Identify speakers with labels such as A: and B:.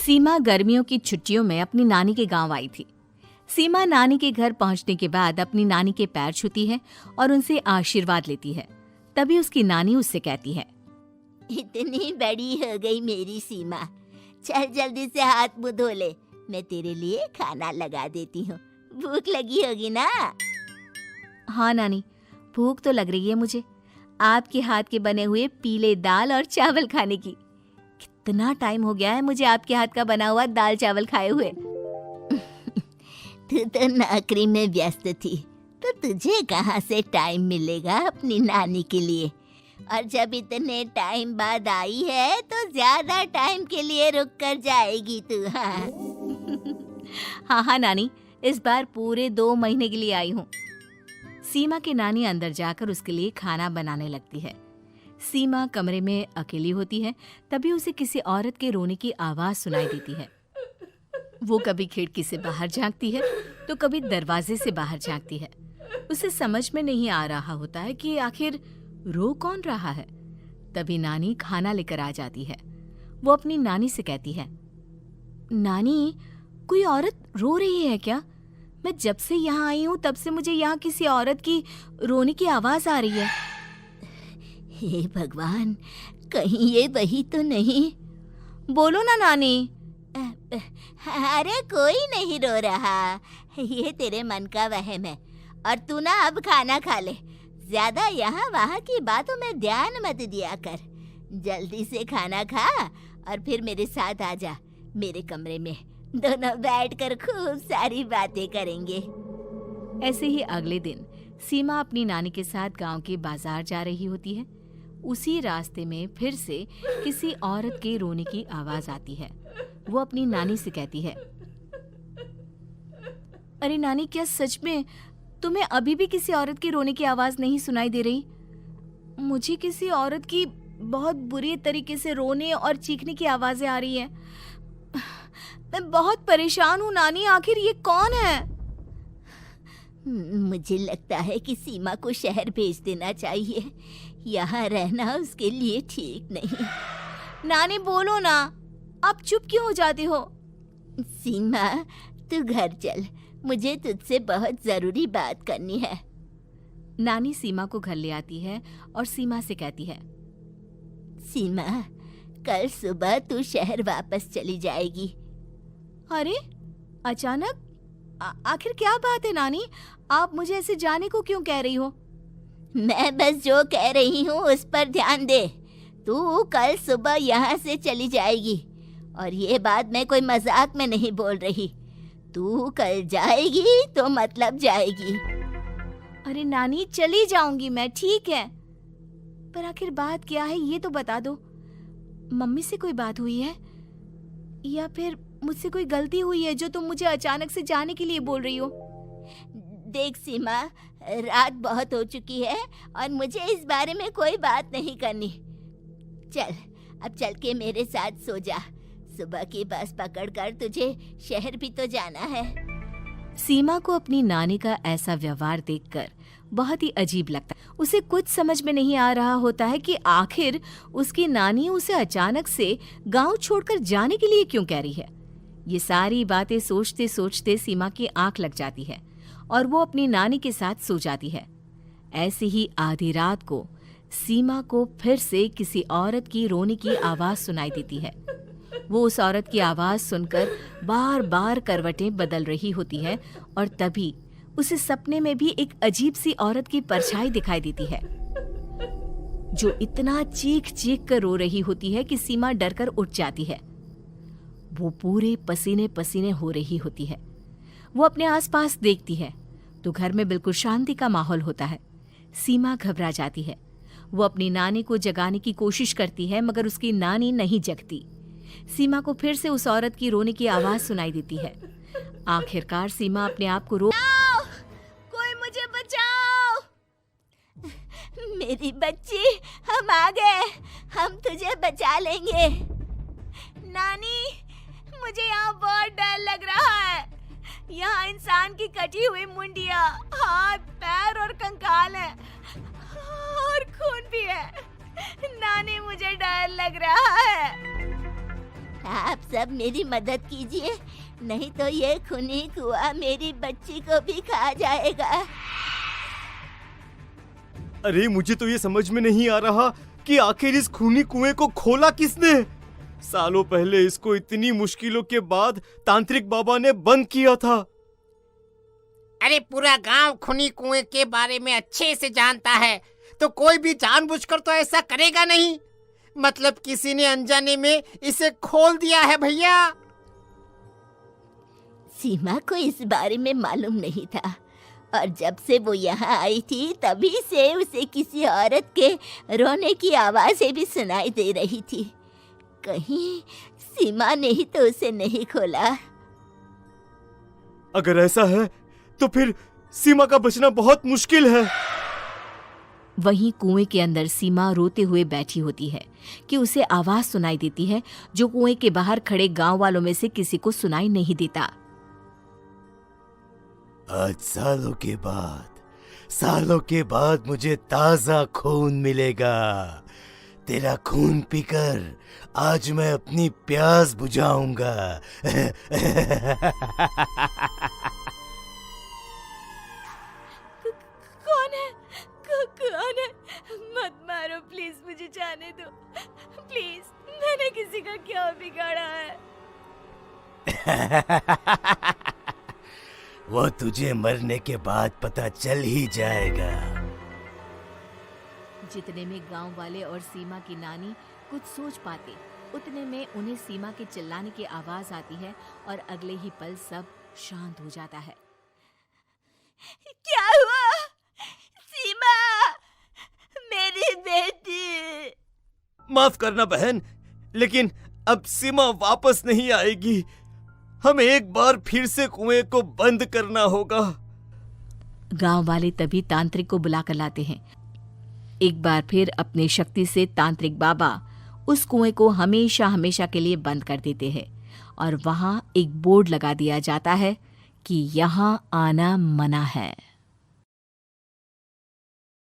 A: सीमा गर्मियों की छुट्टियों में अपनी नानी के गांव आई थी। सीमा नानी के घर पहुंचने के बाद अपनी नानी के पैर छूती है और उनसे आशीर्वाद लेती है। तभी उसकी नानी उससे कहती है,
B: इतनी बड़ी हो गई मेरी सीमा, चल जल्दी से हाथ मुंह धो ले, मैं तेरे लिए खाना लगा देती हूँ। भूख लगी होगी ना?
A: हाँ नानी, भूख तो लग रही है मुझे, आपके हाथ के बने हुए पीले दाल और चावल खाने की। कितना टाइम हो गया है मुझे आपके हाथ का बना हुआ दाल चावल खाए हुए।
B: तू तो नौकरी में व्यस्त थी, तो तुझे कहाँ से टाइम मिलेगा अपनी नानी के लिए? और जब इतने टाइम बाद आई है तो ज्यादा टाइम के लिए रुक कर जाएगी तू।
A: हाँ हाँ नानी, इस बार पूरे 2 महीने के लिए आई हूँ। सीमा की नानी अंदर जाकर उसके लिए खाना बनाने लगती है। सीमा कमरे में अकेली होती है, तभी उसे किसी औरत के रोने की आवाज सुनाई देती है। वो कभी खिड़की से बाहर झांकती है तो कभी दरवाजे से बाहर झांकती है। उसे समझ में नहीं आ रहा होता है कि आखिर रो कौन रहा है। तभी नानी खाना लेकर आ जाती है। वो अपनी नानी से कहती है, नानी, कोई औरत रो रही है क्या? मैं जब से यहाँ आई हूँ तब से मुझे यहाँ किसी औरत की रोने की आवाज आ रही है।
B: हे भगवान, कहीं ये वही तो नहीं?
A: बोलो ना नानी।
B: अरे कोई नहीं रो रहा, ये तेरे मन का वहम है। और तू ना अब खाना खा ले, ज्यादा यहाँ वहाँ की बातों में ध्यान मत दिया कर। जल्दी से खाना खा और फिर मेरे साथ आ जा मेरे कमरे में, दोनों बैठकर खूब सारी बातें करेंगे।
A: ऐसे ही अगले दिन सीमा अपनी नानी के साथ गांव के बाजार जा रही होती है। उसी रास्ते में फिर से किसी औरत के रोने की आवाज आती है। वो अपनी नानी से कहती है, अरे नानी, क्या सच में तुम्हें अभी भी किसी औरत की रोने की आवाज नहीं सुनाई दे रही? मुझे किसी औरत की बहुत बुरी तरीके से रोने और चीखने की आवाजें आ रही हैं। मैं बहुत परेशान हूँ नानी, आखिर ये कौन है?
B: मुझे लगता है कि सीमा को शहर भेज देना चाहिए, यहाँ रहना उसके लिए ठीक नहीं।
A: नानी बोलो ना, आप चुप क्यों हो जाती हो?
B: सीमा, तू घर चल, मुझे तुझसे बहुत जरूरी बात करनी है।
A: नानी सीमा को घर ले आती है और सीमा से कहती है,
B: सीमा, कल सुबह तू शहर वापस चली जाएगी।
A: अरे अचानक? आखिर क्या बात है नानी, आप मुझे ऐसे जाने को क्यों कह रही हो?
B: मैं बस जो कह रही हूँ उस पर ध्यान दे। तू कल सुबह यहाँ से चली जाएगी, और ये बात मैं कोई मजाक में नहीं बोल रही। तू कल जाएगी तो मतलब जाएगी।
A: अरे नानी, चली जाऊंगी मैं, ठीक है, पर आखिर बात क्या है ये तो बता दो। मम्मी से कोई बात हुई है या फिर मुझसे कोई गलती हुई है जो तुम मुझे अचानक से जाने के लिए बोल रही हो?
B: देख सीमा, रात बहुत हो चुकी है और मुझे इस बारे में कोई बात नहीं करनी। चल, अब चल के मेरे साथ सो जा। सुबह की बस पकड़कर तुझे शहर भी तो जाना है।
A: सीमा को अपनी नानी का ऐसा व्यवहार देखकर बहुत ही अजीब लगता है। उसे कुछ समझ में नहीं आ रहा होता है कि आखिर उसकी नानी उसे अचानक से गांव छोड़कर जाने के लिए क्यों कह रही है। ये सारी बातें सोचते सोचते सीमा की आंख लग जाती है और वो अपनी नानी के साथ सो जाती है। ऐसे ही आधी रात को सीमा को फिर से किसी औरत की रोने की आवाज सुनाई देती है। वो उस औरत की आवाज सुनकर बार बार करवटें बदल रही होती है और तभी उसे सपने में भी एक अजीब सी औरत की परछाई दिखाई देती है, जो इतना चीख चीख कर रो रही होती है कि सीमा डरकर उठ जाती है। वो पूरे पसीने पसीने हो रही होती है। वो अपने आसपास देखती है तो घर में बिल्कुल शांति का माहौल होता है। सीमा घबरा जाती है। वो अपनी नानी को जगाने की कोशिश करती है, मगर उसकी नानी नहीं जगती। सीमा को फिर से उस औरत की रोने की आवाज सुनाई देती है। आखिरकार सीमा अपने आप को
B: कोई मुझे बचाओ। मेरी बच्ची, हम आ गए, हम तुझे बचा लेंगे।
A: नानी, मुझे यहाँ बहुत डर लग रहा है। यहाँ इंसान की कटी हुई मुंडिया, हाथ, पैर और कंकाल है और खून भी है। नानी, मुझे डर लग रहा है।
B: आप सब मेरी मदद कीजिए, नहीं तो ये खूनी कुआं मेरी बच्ची को भी खा जाएगा।
C: अरे मुझे तो ये समझ में नहीं आ रहा कि आखिर इस खूनी कुएं को खोला किसने। सालों पहले इसको इतनी मुश्किलों के बाद तांत्रिक बाबा ने बंद किया था।
D: अरे पूरा गांव खूनी कुएं के बारे में अच्छे से जानता है, तो कोई भी जानबूझकर तो ऐसा करेगा नहीं। मतलब किसी ने अनजाने में इसे खोल दिया है भैया।
B: सीमा को इस बारे में मालूम नहीं था, और जब से वो यहाँ आई थी तभी से उसे किसी औरत के रोने की आवाज़ें भी सुनाई दे रही थी। कहीं सीमा ने ही तो उसे नहीं खोला।
C: अगर ऐसा है तो फिर सीमा का बचना बहुत मुश्किल है।
A: वहीं कुएं के अंदर सीमा रोते हुए बैठी होती है कि उसे आवाज सुनाई देती है जो कुएं के बाहर खड़े गांव वालों में से किसी को सुनाई नहीं देता।
C: आज सालों के बाद मुझे ताजा खून मिलेगा। तेरा खून पीकर आज मैं अपनी प्यास बुझाऊंगा।
A: कौन है? मत मारो प्लीज, मुझे जाने दो प्लीज। मैंने किसी का क्या बिगाड़ा है?
C: वो तुझे मरने के बाद पता चल ही जाएगा।
A: जितने में गांव वाले और सीमा की नानी कुछ सोच पाते, उतने में उन्हें सीमा के चिल्लाने की आवाज आती है और अगले ही पल सब शांत हो जाता है।
B: क्या हुआ? सीमा, मेरी बेटी।
C: माफ करना बहन, लेकिन अब सीमा वापस नहीं आएगी। हमें एक बार फिर से कुएं को बंद करना होगा।
A: गांव वाले तभी तांत्रिक को बुलाकर लाते हैं। एक बार फिर अपनी शक्ति से तांत्रिक बाबा उस कुएं को हमेशा हमेशा के लिए बंद कर देते हैं और वहां एक बोर्ड लगा दिया जाता है कि यहाँ आना मना है।